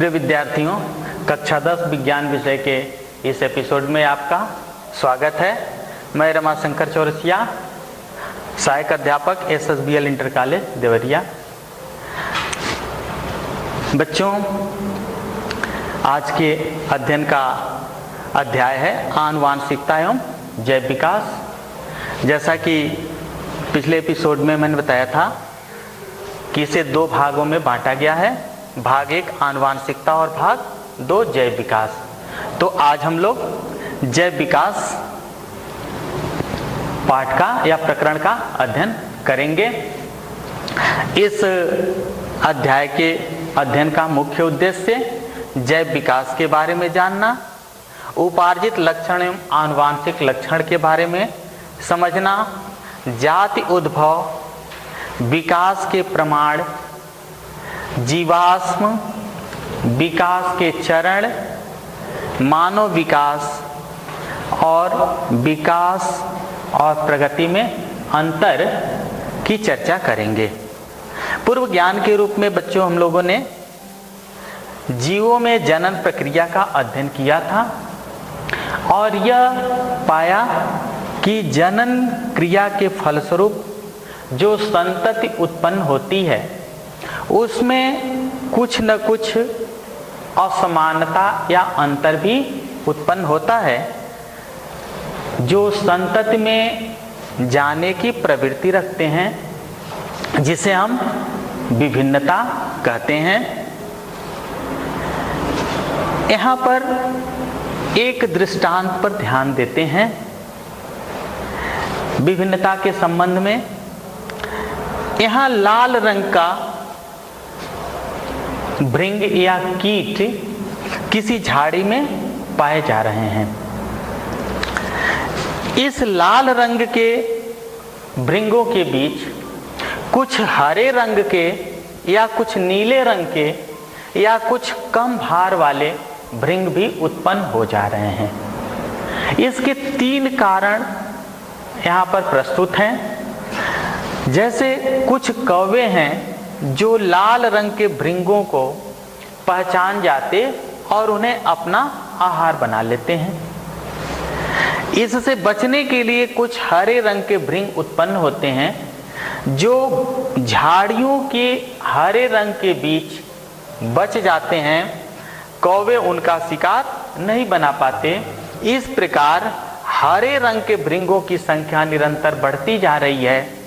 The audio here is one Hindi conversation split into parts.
प्रिय विद्यार्थियों, कक्षा 10 विज्ञान विषय के इस एपिसोड में आपका स्वागत है। मैं रमाशंकर चौरसिया, सहायक अध्यापक SSBL इंटर कॉलेज देवरिया। बच्चों, आज के अध्ययन का अध्याय है आनुवांशिकता एवं जैव विकास। जैसा कि पिछले एपिसोड में मैंने बताया था कि इसे दो भागों में बांटा गया है, भाग 1 आनुवांशिकता और भाग 2 जैव विकास। तो आज हम लोग जैव विकास पाठ का या प्रकरण का अध्ययन करेंगे। इस अध्याय के अध्ययन का मुख्य उद्देश्य जैव विकास के बारे में जानना, उपार्जित लक्षण एवं आनुवांशिक लक्षण के बारे में समझना, जाति उद्भव, विकास के प्रमाण, जीवाश्म विकास के चरण, मानव विकास और विकास और प्रगति में अंतर की चर्चा करेंगे। पूर्व ज्ञान के रूप में बच्चों हम लोगों ने जीवों में जनन प्रक्रिया का अध्ययन किया था और यह पाया कि जनन क्रिया के फलस्वरूप जो संतति उत्पन्न होती है उसमें कुछ न कुछ असमानता या अंतर भी उत्पन्न होता है, जो संतति में जाने की प्रवृत्ति रखते हैं, जिसे हम विभिन्नता कहते हैं। यहाँ पर एक दृष्टांत पर ध्यान देते हैं विभिन्नता के संबंध में। यहाँ लाल रंग का भृंग या कीट किसी झाड़ी में पाए जा रहे हैं। इस लाल रंग के भृंगों के बीच कुछ हरे रंग के या कुछ नीले रंग के या कुछ कम भार वाले भृंग भी उत्पन्न हो जा रहे हैं। इसके 3 कारण यहाँ पर प्रस्तुत हैं। जैसे कुछ कौवे हैं जो लाल रंग के भृंगों को पहचान जाते और उन्हें अपना आहार बना लेते हैं। इससे बचने के लिए कुछ हरे रंग के भृंग उत्पन्न होते हैं जो झाड़ियों के हरे रंग के बीच बच जाते हैं। कौवे उनका शिकार नहीं बना पाते। इस प्रकार हरे रंग के भृंगों की संख्या निरंतर बढ़ती जा रही है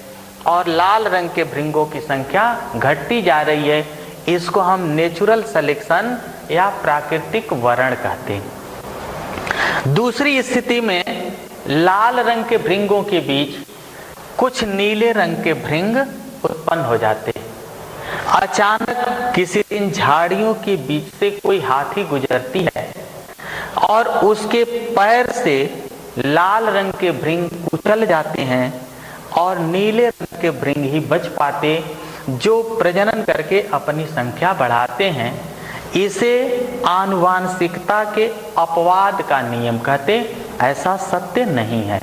और लाल रंग के भृंगों की संख्या घटती जा रही है। इसको हम नेचुरल सिलेक्शन या प्राकृतिक वरण कहते हैं। दूसरी स्थिति में लाल रंग के भृंगों के बीच कुछ नीले रंग के भृंग उत्पन्न हो जाते हैं। अचानक किसी दिन झाड़ियों के बीच से कोई हाथी गुजरती है और उसके पैर से लाल रंग के भृंग कुचल जाते हैं और नीले रंग के भृंग ही बच पाते, जो प्रजनन करके अपनी संख्या बढ़ाते हैं। इसे आनुवांशिकता के अपवाद का नियम कहते। ऐसा सत्य नहीं है।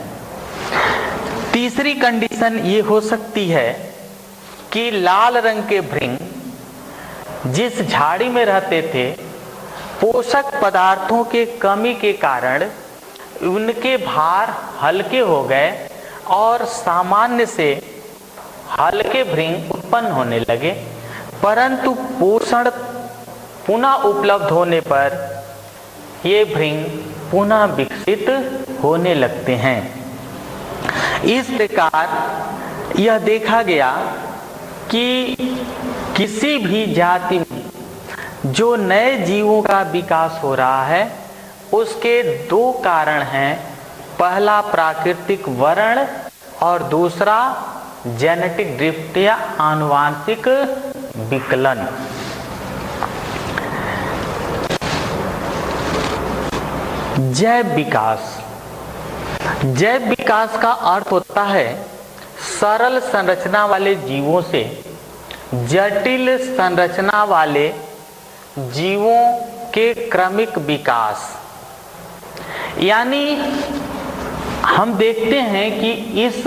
तीसरी कंडीशन ये हो सकती है कि लाल रंग के भृंग जिस झाड़ी में रहते थे, पोषक पदार्थों के कमी के कारण उनके भार हल्के हो गए और सामान्य से हल्के भृंग उत्पन्न होने लगे, परंतु पोषण पुनः उपलब्ध होने पर ये भृंग पुनः विकसित होने लगते हैं। इस प्रकार यह देखा गया कि किसी भी जाति में जो नए जीवों का विकास हो रहा है उसके 2 कारण हैं। पहला प्राकृतिक वरण और दूसरा जेनेटिक ड्रिफ्ट या आनुवांशिक विकलन। जैव विकास। जैव विकास का अर्थ होता है सरल संरचना वाले जीवों से जटिल संरचना वाले जीवों के क्रमिक विकास। यानी हम देखते हैं कि इस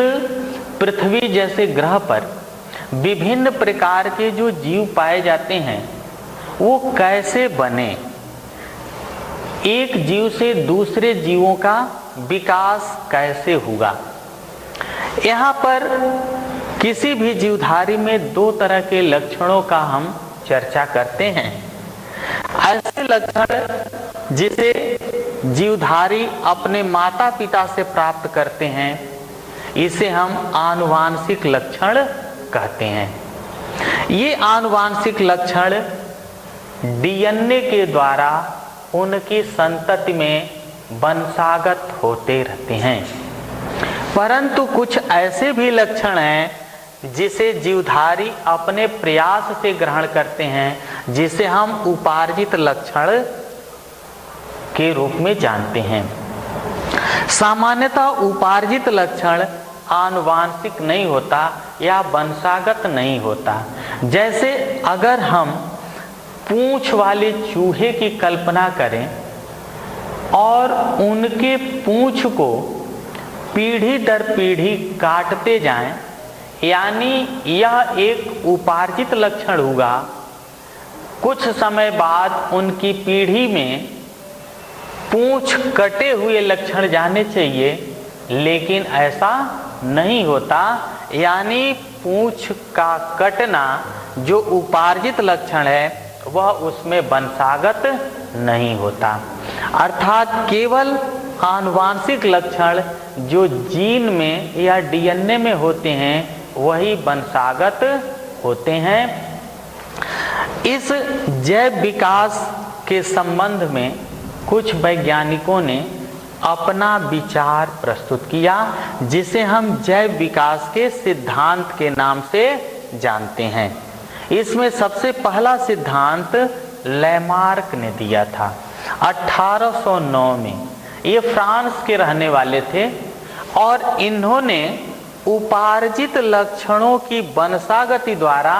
पृथ्वी जैसे ग्रह पर विभिन्न प्रकार के जो जीव पाए जाते हैं वो कैसे बने, एक जीव से दूसरे जीवों का विकास कैसे होगा। यहाँ पर किसी भी जीवधारी में दो तरह के लक्षणों का हम चर्चा करते हैं। ऐसे लक्षण जिसे जीवधारी अपने माता पिता से प्राप्त करते हैं, इसे हम आनुवांशिक लक्षण कहते हैं। ये आनुवांशिक लक्षण डीएनए के द्वारा उनकी संतति में वंशागत होते रहते हैं। परंतु कुछ ऐसे भी लक्षण हैं जिसे जीवधारी अपने प्रयास से ग्रहण करते हैं, जिसे हम उपार्जित लक्षण के रूप में जानते हैं। सामान्यतः उपार्जित लक्षण आनुवांशिक नहीं होता या वंशागत नहीं होता। जैसे अगर हम पूंछ वाले चूहे की कल्पना करें और उनके पूंछ को पीढ़ी दर पीढ़ी काटते जाएं, यानी यह एक उपार्जित लक्षण होगा। कुछ समय बाद उनकी पीढ़ी में पूंछ कटे हुए लक्षण जाने चाहिए, लेकिन ऐसा नहीं होता। यानी पूंछ का कटना जो उपार्जित लक्षण है वह उसमें वंशागत नहीं होता। अर्थात केवल आनुवांशिक लक्षण जो जीन में या डीएनए में होते हैं वही वंशागत होते हैं। इस जैव विकास के संबंध में कुछ वैज्ञानिकों ने अपना विचार प्रस्तुत किया, जिसे हम जैव विकास के सिद्धांत के नाम से जानते हैं। इसमें सबसे पहला सिद्धांत लैमार्क ने दिया था 1809 में। ये फ्रांस के रहने वाले थे और इन्होंने उपार्जित लक्षणों की वंशागति द्वारा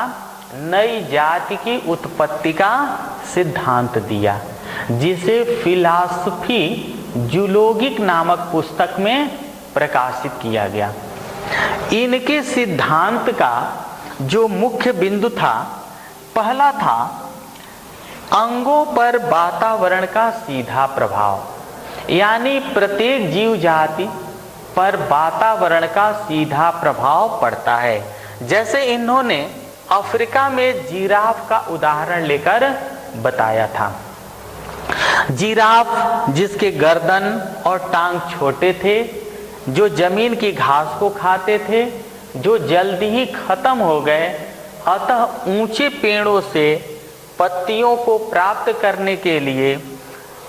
नई जाति की उत्पत्ति का सिद्धांत दिया, जिसे फिलॉसफी जूलॉजिक नामक पुस्तक में प्रकाशित किया गया। इनके सिद्धांत का जो मुख्य बिंदु था, पहला था अंगों पर वातावरण का सीधा प्रभाव, यानी प्रत्येक जीव जाति पर वातावरण का सीधा प्रभाव पड़ता है। जैसे इन्होंने अफ्रीका में जिराफ का उदाहरण लेकर बताया था। जिराफ जिसके गर्दन और टांग छोटे थे, जो जमीन की घास को खाते थे, जो जल्दी ही खत्म हो गए, अतः ऊंचे पेड़ों से पत्तियों को प्राप्त करने के लिए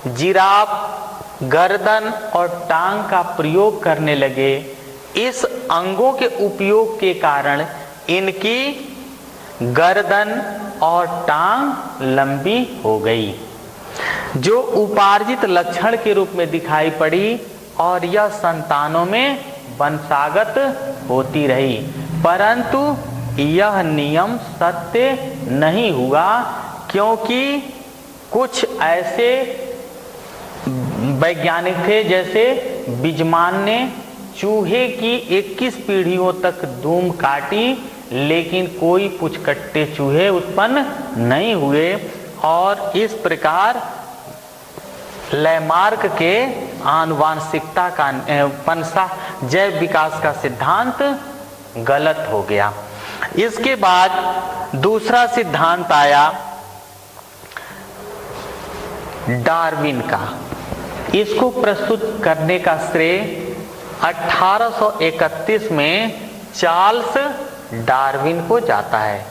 जिराफ गर्दन और टांग का प्रयोग करने लगे। इस अंगों के उपयोग के कारण इनकी गर्दन और टांग लंबी हो गई, जो उपार्जित लक्षण के रूप में दिखाई पड़ी, और यह संतानों में वंशागत होती रही। परंतु यह नियम सत्य नहीं हुआ, क्योंकि कुछ ऐसे वैज्ञानिक थे, जैसे बिजमान ने चूहे की 21 पीढ़ियों तक दूम काटी, लेकिन कोई पुचकट्टे चूहे उत्पन्न नहीं हुए, और इस प्रकार लैमार्क के आनुवांशिकता का वंशा जैव विकास का सिद्धांत गलत हो गया। इसके बाद दूसरा सिद्धांत आया डार्विन का। इसको प्रस्तुत करने का श्रेय 1831 में चार्ल्स डार्विन को जाता है।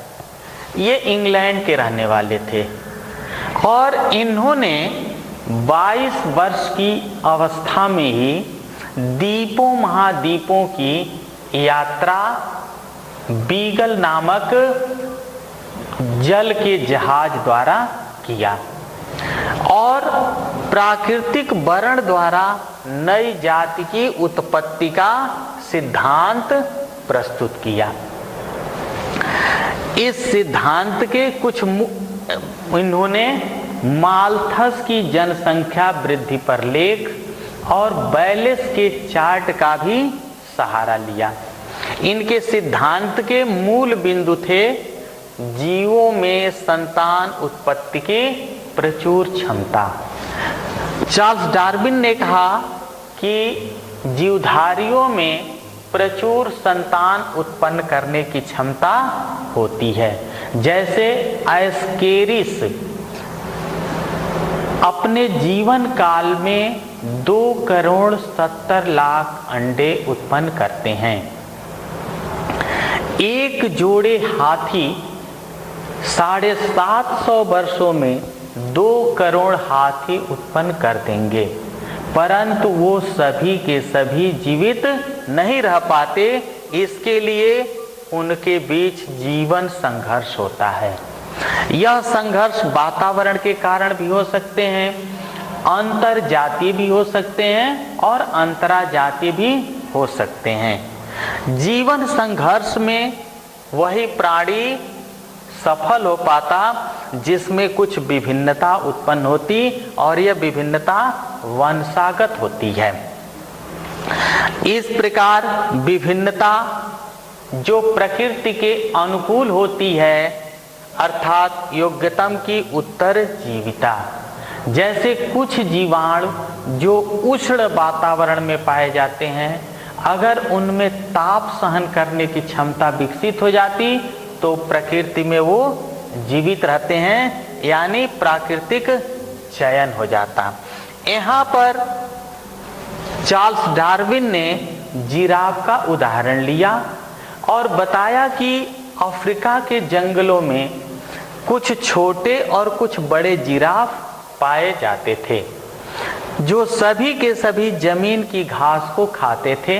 ये इंग्लैंड के रहने वाले थे और इन्होंने 22 वर्ष की अवस्था में ही द्वीपों महाद्वीपों की यात्रा बीगल नामक जल के जहाज द्वारा किया और प्राकृतिक वर्ण द्वारा नई जाति की उत्पत्ति का सिद्धांत प्रस्तुत किया। इस सिद्धांत के कुछ इन्होंने माल्थस की जनसंख्या वृद्धि पर लेख और बैलेस के चार्ट का भी सहारा लिया। इनके सिद्धांत के मूल बिंदु थे जीवों में संतान उत्पत्ति की प्रचुर क्षमता। चार्ल्स डार्विन ने कहा कि जीवधारियों में प्रचुर संतान उत्पन्न करने की क्षमता होती है। जैसे एस्केरिस अपने जीवन काल में 2,70,00,000 अंडे उत्पन्न करते हैं। एक जोड़े हाथी 750 वर्षों में 2 करोड़ हाथी उत्पन्न कर देंगे, परंतु वो सभी के सभी जीवित नहीं रह पाते। इसके लिए उनके बीच जीवन संघर्ष होता है। यह संघर्ष वातावरण के कारण भी हो सकते हैं, अंतर जातीय भी हो सकते हैं और अंतरा जातीय भी हो सकते हैं। जीवन संघर्ष में वही प्राणी सफल हो पाता जिसमें कुछ विभिन्नता उत्पन्न होती और यह विभिन्नता वंशागत होती है। इस प्रकार विभिन्नता जो प्रकृति के अनुकूल होती है, अर्थात योग्यतम की उत्तरजीविता। जैसे कुछ जीवाणु जो उष्ण वातावरण में पाए जाते हैं, अगर उनमें ताप सहन करने की क्षमता विकसित हो जाती तो प्रकृति में वो जीवित रहते हैं, यानी प्राकृतिक चयन हो जाता। यहाँ पर चार्ल्स डार्विन ने जिराफ का उदाहरण लिया और बताया कि अफ्रीका के जंगलों में कुछ छोटे और कुछ बड़े जिराफ पाए जाते थे, जो सभी के सभी जमीन की घास को खाते थे।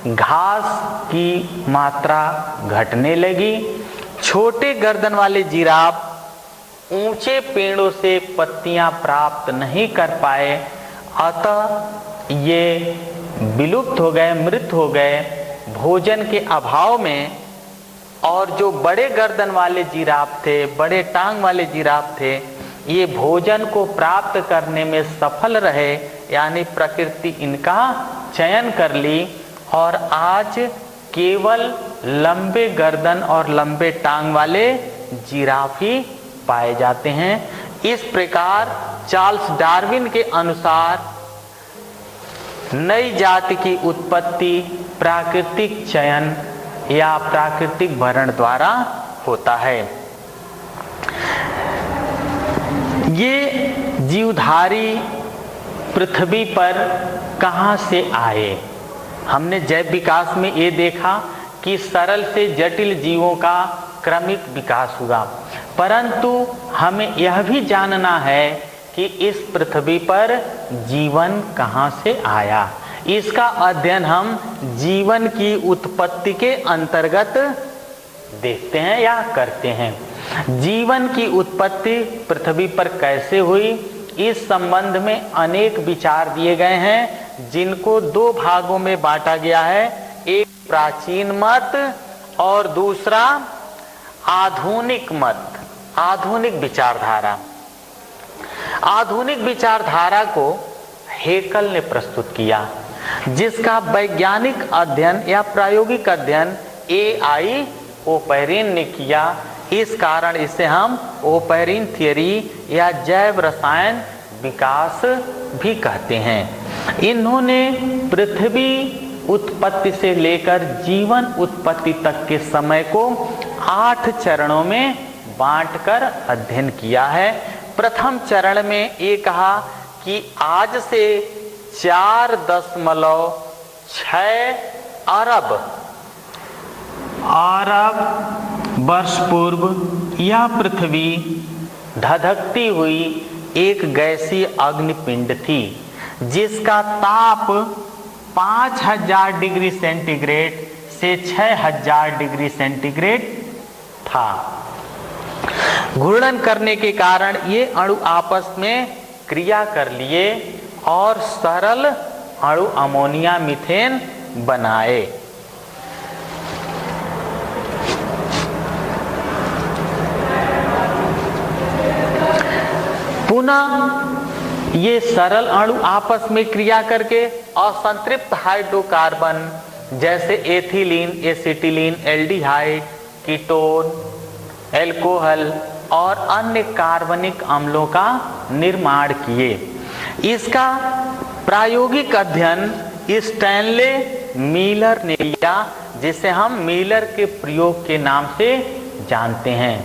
घास की मात्रा घटने लगी। छोटे गर्दन वाले जिराफ ऊंचे पेड़ों से पत्तियां प्राप्त नहीं कर पाए, अतः ये विलुप्त हो गए, मृत हो गए भोजन के अभाव में। और जो बड़े गर्दन वाले जिराफ थे, बड़े टांग वाले जिराफ थे, ये भोजन को प्राप्त करने में सफल रहे, यानी प्रकृति इनका चयन कर ली और आज केवल लंबे गर्दन और लंबे टांग वाले जिराफ ही पाए जाते हैं। इस प्रकार चार्ल्स डार्विन के अनुसार नई जाति की उत्पत्ति प्राकृतिक चयन या प्राकृतिक भरण द्वारा होता है। ये जीवधारी पृथ्वी पर कहाँ से आए? हमने जैव विकास में ये देखा कि सरल से जटिल जीवों का क्रमिक विकास हुआ, परंतु हमें यह भी जानना है कि इस पृथ्वी पर जीवन कहाँ से आया। इसका अध्ययन हम जीवन की उत्पत्ति के अंतर्गत देखते हैं या करते हैं। जीवन की उत्पत्ति पृथ्वी पर कैसे हुई, इस संबंध में अनेक विचार दिए गए हैं, जिनको दो भागों में बांटा गया है। एक प्राचीन मत और दूसरा आधुनिक मत, आधुनिक विचारधारा। आधुनिक विचारधारा को हेकल ने प्रस्तुत किया, जिसका वैज्ञानिक अध्ययन या प्रायोगिक अध्ययन A.I. ओपेरिन ने किया। इस कारण इसे हम ओपेरिन थियरी या जैव रसायन विकास भी कहते हैं। इन्होंने पृथ्वी उत्पत्ति से लेकर जीवन उत्पत्ति तक के समय को 8 चरणों में बांटकर अध्ययन किया है। प्रथम चरण में ये कहा कि आज से 4.6 अरब वर्ष पूर्व यह पृथ्वी धधकती हुई एक गैसीय अग्निपिंड थी, जिसका ताप 5000 डिग्री सेंटीग्रेड से 6000 डिग्री सेंटीग्रेड था। घूर्णन करने के कारण ये अणु आपस में क्रिया कर लिए और सरल अणु अमोनिया मीथेन बनाए। पुनः ये सरल अणु आपस में क्रिया करके असंतृप्त हाइड्रोकार्बन जैसे ethylene, acetylene, aldehyde, ketone alcohol और अन्य कार्बनिक अम्लों का निर्माण किए। इसका प्रायोगिक अध्ययन स्टैनले मीलर ने किया, जिसे हम मीलर के प्रयोग के नाम से जानते हैं।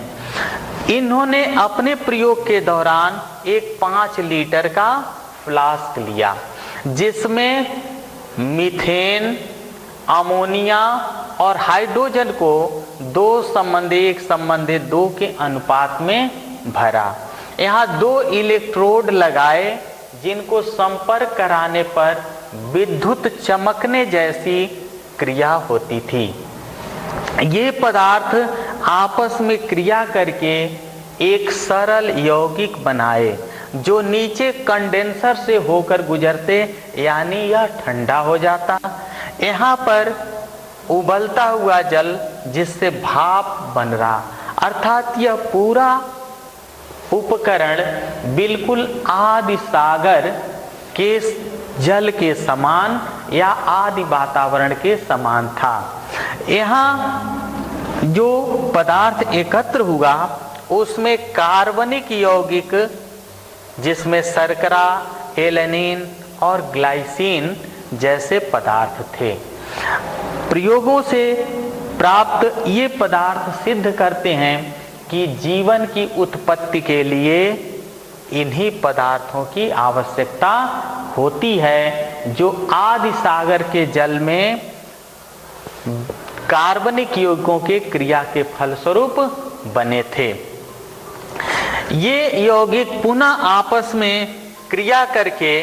इन्होंने अपने प्रयोग के दौरान एक 5 लीटर का फ्लास्क लिया, जिसमें मीथेन, अमोनिया और हाइड्रोजन को 2:1:2 के अनुपात में भरा। यहाँ 2 इलेक्ट्रोड लगाए, जिनको संपर्क कराने पर विद्युत चमकने जैसी क्रिया होती थी। ये पदार्थ आपस में क्रिया करके एक सरल यौगिक बनाए, जो नीचे कंडेंसर से होकर गुजरते, यानी यह ठंडा हो जाता। यहाँ पर उबलता हुआ जल, जिससे भाप बन रहा, अर्थात यह पूरा उपकरण बिल्कुल आदि सागर के जल के समान या आदि वातावरण के समान था। यहाँ जो पदार्थ एकत्र हुआ उसमें कार्बनिक यौगिक, जिसमें शर्करा, एलेनिन और ग्लाइसिन जैसे पदार्थ थे। प्रयोगों से प्राप्त ये पदार्थ सिद्ध करते हैं कि जीवन की उत्पत्ति के लिए इन्हीं पदार्थों की आवश्यकता होती है, जो आदि सागर के जल में कार्बनिक यौगिकों के क्रिया के फलस्वरूप बने थे। ये यौगिक पुनः आपस में क्रिया करके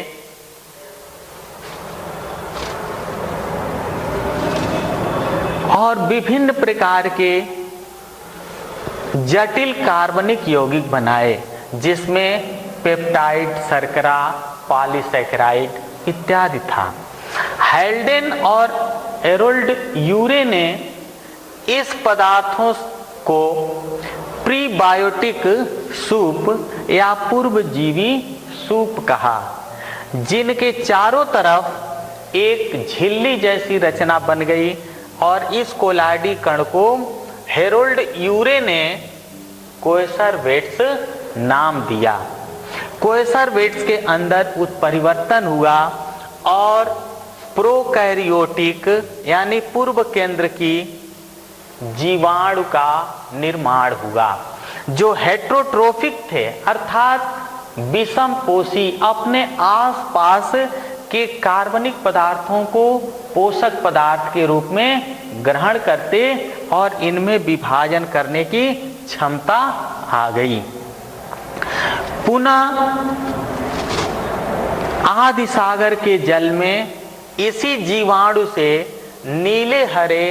और विभिन्न प्रकार के जटिल कार्बनिक यौगिक बनाए, जिसमें पेप्टाइड, शर्करा, पॉलीसैकेराइड इत्यादि था। हेल्डेन और हेरोल्ड यूरे ने इस पदार्थों को प्रीबायोटिक सूप या पूर्वजीवी सूप कहा, जिनके चारों तरफ एक झिल्ली जैसी रचना बन गई, और इस कोलाडी कण को हेरोल्ड यूरे ने कोएसरवेट्स नाम दिया। कोएसरवेट्स के अंदर उत्परिवर्तन हुआ और प्रोकैरियोटिक यानी पूर्व केंद्र की जीवाणु का निर्माण हुआ, जो हेट्रोट्रोफिक थे, अर्थात विषमपोषी, अपने आसपास के कार्बनिक पदार्थों को पोषक पदार्थ के रूप में ग्रहण करते और इनमें विभाजन करने की क्षमता आ गई। पुनः आदि सागर के जल में इसी जीवाणु से नीले हरे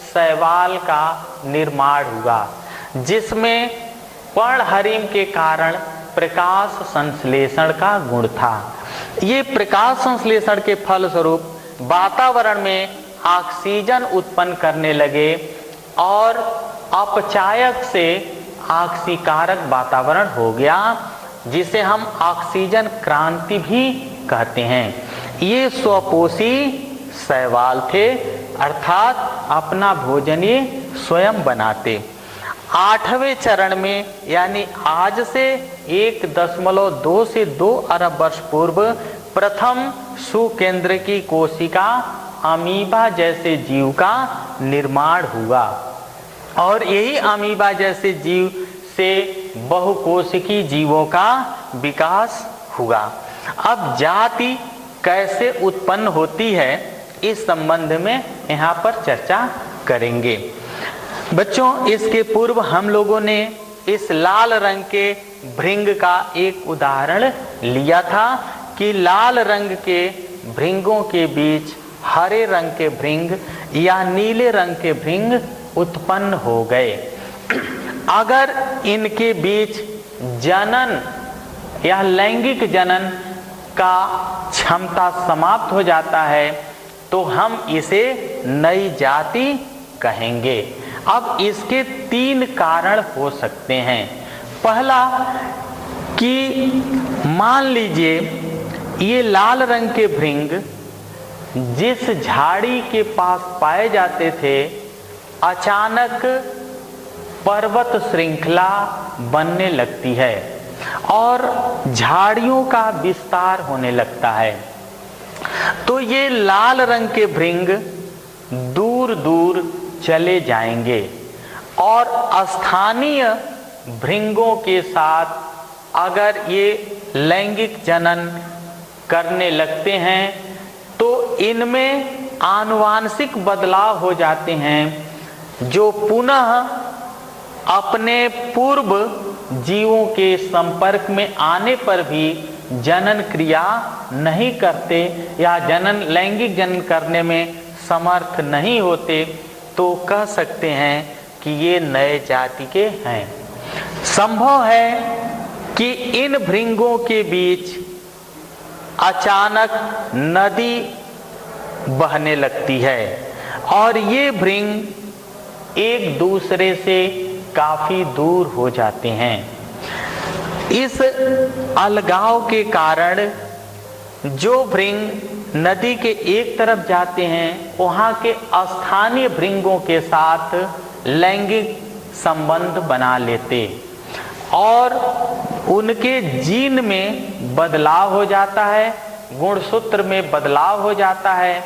शैवाल का निर्माण हुआ, जिसमें पर्णहरिम के कारण प्रकाश संश्लेषण का गुण था। ये प्रकाश संश्लेषण के फलस्वरूप वातावरण में ऑक्सीजन उत्पन्न करने लगे और अपचायक से ऑक्सीकारक वातावरण हो गया, जिसे हम ऑक्सीजन क्रांति भी कहते हैं। ये स्वपोषी शैवाल थे, अर्थात अपना भोजन ये स्वयं बनाते। 8वें चरण में, यानी आज से 1.2 से 2 अरब वर्ष पूर्व, प्रथम सुकेंद्र की कोशिका अमीबा जैसे जीव का निर्माण हुआ, और यही अमीबा जैसे जीव से बहुकोशिकी जीवों का विकास हुआ। अब जाति कैसे उत्पन्न होती है, इस संबंध में यहाँ पर चर्चा करेंगे। बच्चों, इसके पूर्व हम लोगों ने इस लाल रंग के भृंग का एक उदाहरण लिया था कि लाल रंग के भृंगों के बीच हरे रंग के भृंग या नीले रंग के भृंग उत्पन्न हो गए। अगर इनके बीच जनन या लैंगिक जनन का क्षमता समाप्त हो जाता है तो हम इसे नई जाति कहेंगे। अब इसके 3 कारण हो सकते हैं। पहला कि मान लीजिए ये लाल रंग के भृंग जिस झाड़ी के पास पाए जाते थे, अचानक पर्वत श्रृंखला बनने लगती है और झाड़ियों का विस्तार होने लगता है। तो ये लाल रंग के भृंग दूर दूर चले जाएंगे और स्थानीय भृंगों के साथ अगर ये लैंगिक जनन करने लगते हैं तो इनमें आनुवांशिक बदलाव हो जाते हैं जो पुनः अपने पूर्व जीवों के संपर्क में आने पर भी जनन क्रिया नहीं करते या लैंगिक जनन करने में समर्थ नहीं होते, तो कह सकते हैं कि ये नए जाति के हैं। संभव है कि इन भृंगों के बीच अचानक नदी बहने लगती है और ये भृंग एक दूसरे से काफी दूर हो जाते हैं। इस अलगाव के कारण जो भृंग नदी के एक तरफ जाते हैं वहां के स्थानीय भृंगों के साथ लैंगिक संबंध बना लेते और उनके जीन में बदलाव हो जाता है, गुणसूत्र में बदलाव हो जाता है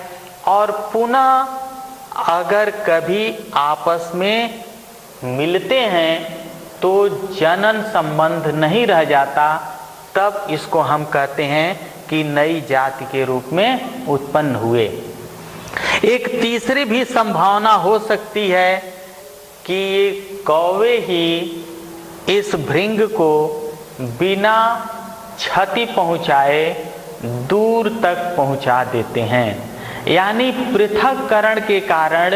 और पुनः अगर कभी आपस में मिलते हैं तो जनन संबंध नहीं रह जाता, तब इसको हम कहते हैं कि नई जाति के रूप में उत्पन्न हुए। एक तीसरी भी संभावना हो सकती है कि ये कौवे ही इस भृंग को बिना क्षति पहुंचाए दूर तक पहुंचा देते हैं, यानी पृथक्करण के कारण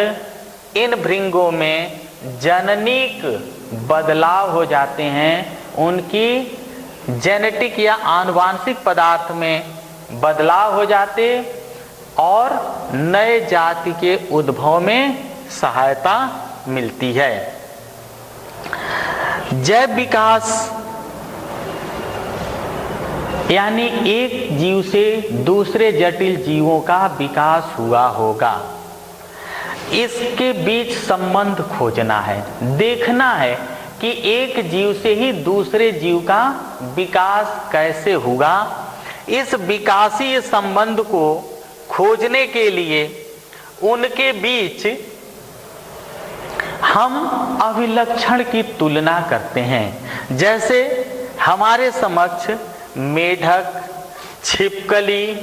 इन भृंगों में जननिक बदलाव हो जाते हैं, उनकी जेनेटिक या आनुवांशिक पदार्थ में बदलाव हो जाते और नए जाति के उद्भव में सहायता मिलती है। जैव विकास यानी एक जीव से दूसरे जटिल जीवों का विकास हुआ होगा, इसके बीच संबंध खोजना है, देखना है कि एक जीव से ही दूसरे जीव का विकास कैसे हुआ। इस विकासीय संबंध को खोजने के लिए उनके बीच हम अभिलक्षण की तुलना करते हैं। जैसे हमारे समक्ष मेढक, छिपकली,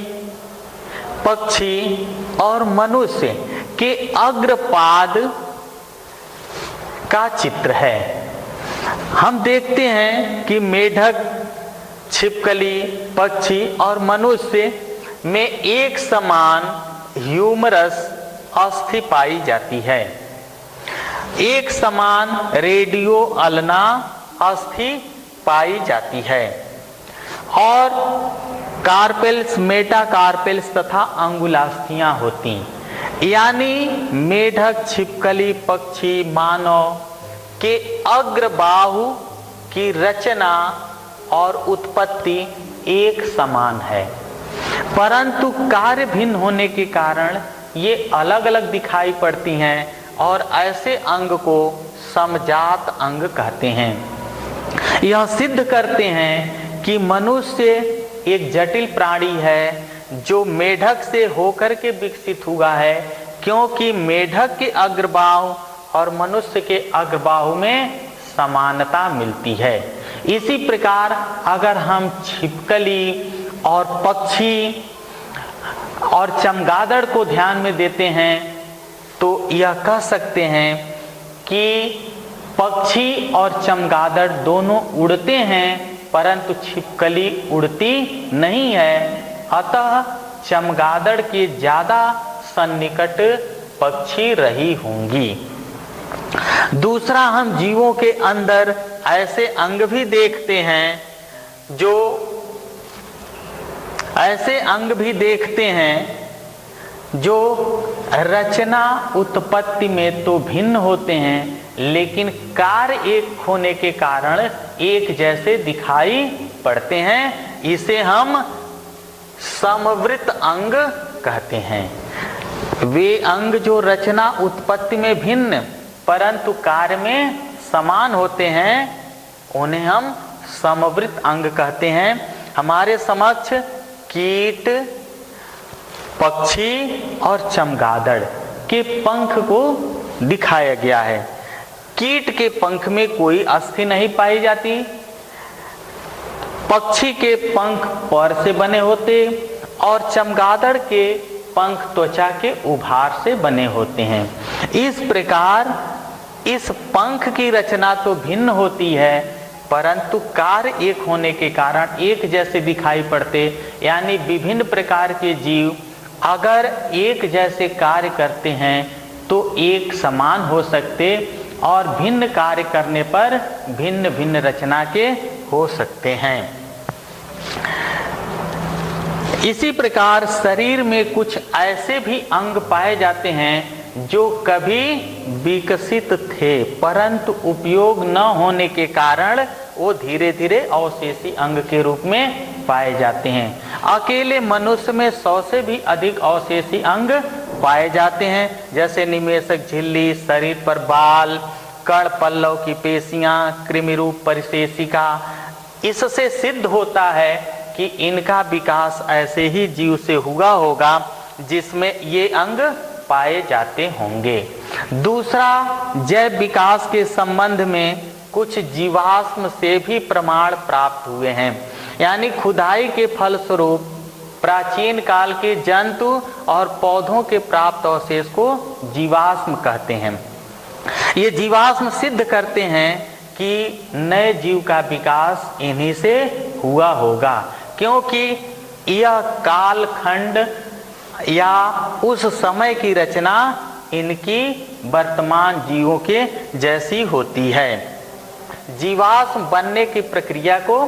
पक्षी और मनुष्य के अग्रपाद का चित्र है। हम देखते हैं कि मेढक, छिपकली, पक्षी और मनुष्य में एक समान ह्यूमरस अस्थि पाई जाती है, एक समान रेडियो अल्ना अस्थि पाई जाती है और कार्पेल्स, मेटाकार्पेल्स तथा अंगुलास्थियां होती, यानी मेढक, छिपकली, पक्षी, मानव के अग्रबाहु की रचना और उत्पत्ति एक समान है, परंतु कार्य भिन्न होने के कारण ये अलग अलग दिखाई पड़ती हैं और ऐसे अंग को समजात अंग कहते हैं। यह सिद्ध करते हैं कि मनुष्य एक जटिल प्राणी है जो मेढक से होकर के विकसित हुआ है, क्योंकि मेढक के अग्रबाहु और मनुष्य के अग्रबाहु में समानता मिलती है। इसी प्रकार अगर हम छिपकली और पक्षी और चमगादड़ को ध्यान में देते हैं तो यह कह सकते हैं कि पक्षी और चमगादड़ दोनों उड़ते हैं, परंतु छिपकली उड़ती नहीं है, अतः चमगादड़ के ज्यादा सन्निकट पक्षी रही होंगी। दूसरा, हम जीवों के अंदर ऐसे अंग भी देखते हैं जो रचना उत्पत्ति में तो भिन्न होते हैं, लेकिन कार्य एक होने के कारण एक जैसे दिखाई पड़ते हैं। इसे हम समवृत्त अंग कहते हैं। वे अंग जो रचना उत्पत्ति में भिन्न परंतु कार्य में समान होते हैं उन्हें हम समवृत्त अंग कहते हैं। हमारे समक्ष कीट, पक्षी और चमगादड़ के पंख को दिखाया गया है। कीट के पंख में कोई अस्थि नहीं पाई जाती, पक्षी के पंख पर से बने होते और चमगादड़ के पंख त्वचा के उभार से बने होते हैं। इस प्रकार इस पंख की रचना तो भिन्न होती है, परंतु कार्य एक होने के कारण एक जैसे दिखाई पड़ते। यानी विभिन्न प्रकार के जीव अगर एक जैसे कार्य करते हैं तो एक समान हो सकते और भिन्न कार्य करने पर भिन्न भिन्न रचना के हो सकते हैं। इसी प्रकार शरीर में कुछ ऐसे भी अंग पाए जाते हैं जो कभी विकसित थे, परंतु उपयोग न होने के कारण वो धीरे धीरे अवशेषी अंग के रूप में पाए जाते हैं। अकेले मनुष्य में 100 से भी अधिक अवशेषी अंग पाए जाते हैं, जैसे निमेषक झिल्ली, शरीर पर बाल, कण पल्लव की पेशियां, कृमि रूप परिशेषिका। इससे सिद्ध होता है कि इनका विकास ऐसे ही जीव से हुआ होगा जिसमें ये अंग पाए जाते होंगे। दूसरा, जैव विकास के संबंध में कुछ जीवाश्म से भी प्रमाण प्राप्त हुए हैं। यानी खुदाई के फलस्वरूप प्राचीन काल के जंतु और पौधों के प्राप्त अवशेष को जीवाश्म कहते हैं। ये जीवाश्म सिद्ध करते हैं कि नए जीव का विकास इन्हीं से हुआ होगा, क्योंकि यह कालखंड या उस समय की रचना इनकी वर्तमान जीवों के जैसी होती है। जीवाश्म बनने की प्रक्रिया को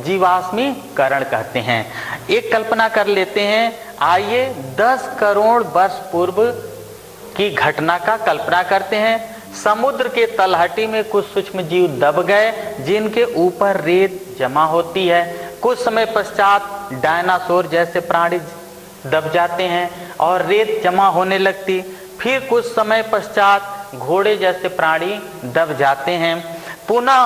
जीवाश्मीकरण कहते हैं। एक कल्पना कर लेते हैं, आइए 10 करोड़ वर्ष पूर्व की घटना का कल्पना करते हैं। समुद्र के तलहटी में कुछ सूक्ष्म जीव दब गए जिनके ऊपर रेत जमा होती है। कुछ समय पश्चात डायनासोर जैसे प्राणी दब जाते हैं और रेत जमा होने लगती। फिर कुछ समय पश्चात घोड़े जैसे प्राणी दब जाते हैं। पुनः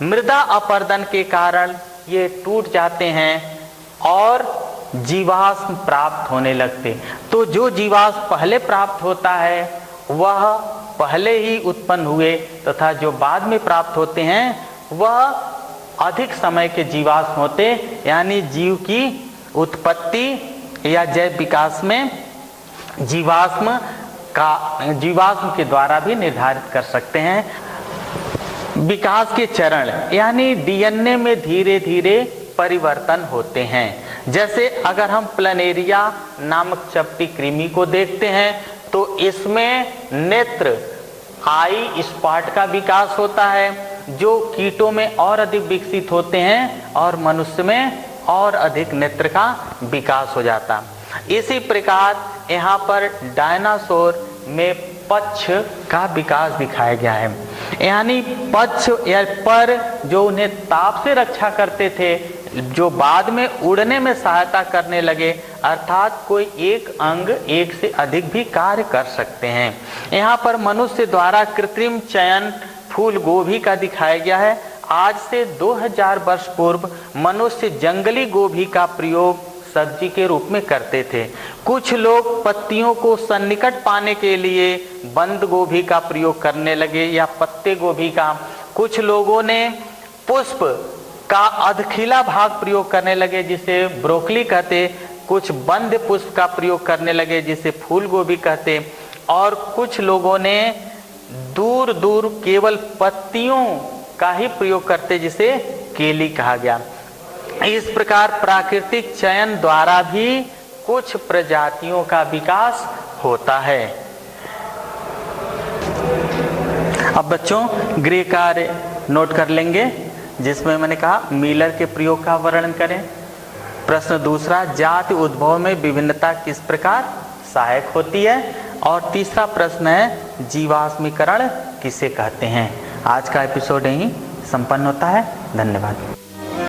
मृदा अपरदन के कारण ये टूट जाते हैं और जीवाश्म प्राप्त होने लगते। तो जो जीवाश्म पहले प्राप्त होता है वह पहले ही उत्पन्न हुए तथा जो बाद में प्राप्त होते हैं वह अधिक समय के जीवाश्म होते। यानी जीव की उत्पत्ति या जैव विकास में जीवाश्म के द्वारा भी निर्धारित कर सकते हैं। विकास के चरण यानी डीएनए में धीरे धीरे परिवर्तन होते हैं। जैसे अगर हम प्लनेरिया नामक चपटी कृमि को देखते हैं तो इसमें नेत्र आई स्पॉट का विकास होता है, जो कीटों में और अधिक विकसित होते हैं और मनुष्य में और अधिक नेत्र का विकास हो जाता। इसी प्रकार यहाँ पर डायनासोर में पक्ष का विकास दिखाया गया है। यानी पक्ष या पर जो उन्हें ताप से रक्षा करते थे, जो बाद में उड़ने में सहायता करने लगे, अर्थात कोई एक अंग एक से अधिक भी कार्य कर सकते हैं। यहाँ पर मनुष्य द्वारा कृत्रिम चयन फूल गोभी का दिखाया गया है। आज से 2000 वर्ष पूर्व मनुष्य जंगली गोभी का प्रयोग सब्जी के रूप में करते थे। कुछ लोग पत्तियों को सन्निकट पाने के लिए बंद गोभी का प्रयोग करने लगे या पत्ते गोभी का। कुछ लोगों ने पुष्प का अधखिला भाग प्रयोग करने लगे जिसे ब्रोकली कहते। कुछ बंद पुष्प का प्रयोग करने लगे जिसे फूल गोभी कहते। और कुछ लोगों ने दूर दूर केवल पत्तियों का ही प्रयोग करते जिसे केली कहा गया। इस प्रकार प्राकृतिक चयन द्वारा भी कुछ प्रजातियों का विकास होता है। अब बच्चों गृह कार्य नोट कर लेंगे, जिसमें मैंने कहा मिलर के प्रयोग का वर्णन करें। प्रश्न दूसरा, जाति उद्भव में विभिन्नता किस प्रकार सहायक होती है। और तीसरा प्रश्न है, जीवाश्मीकरण किसे कहते हैं। आज का एपिसोड यहीं संपन्न होता है। धन्यवाद।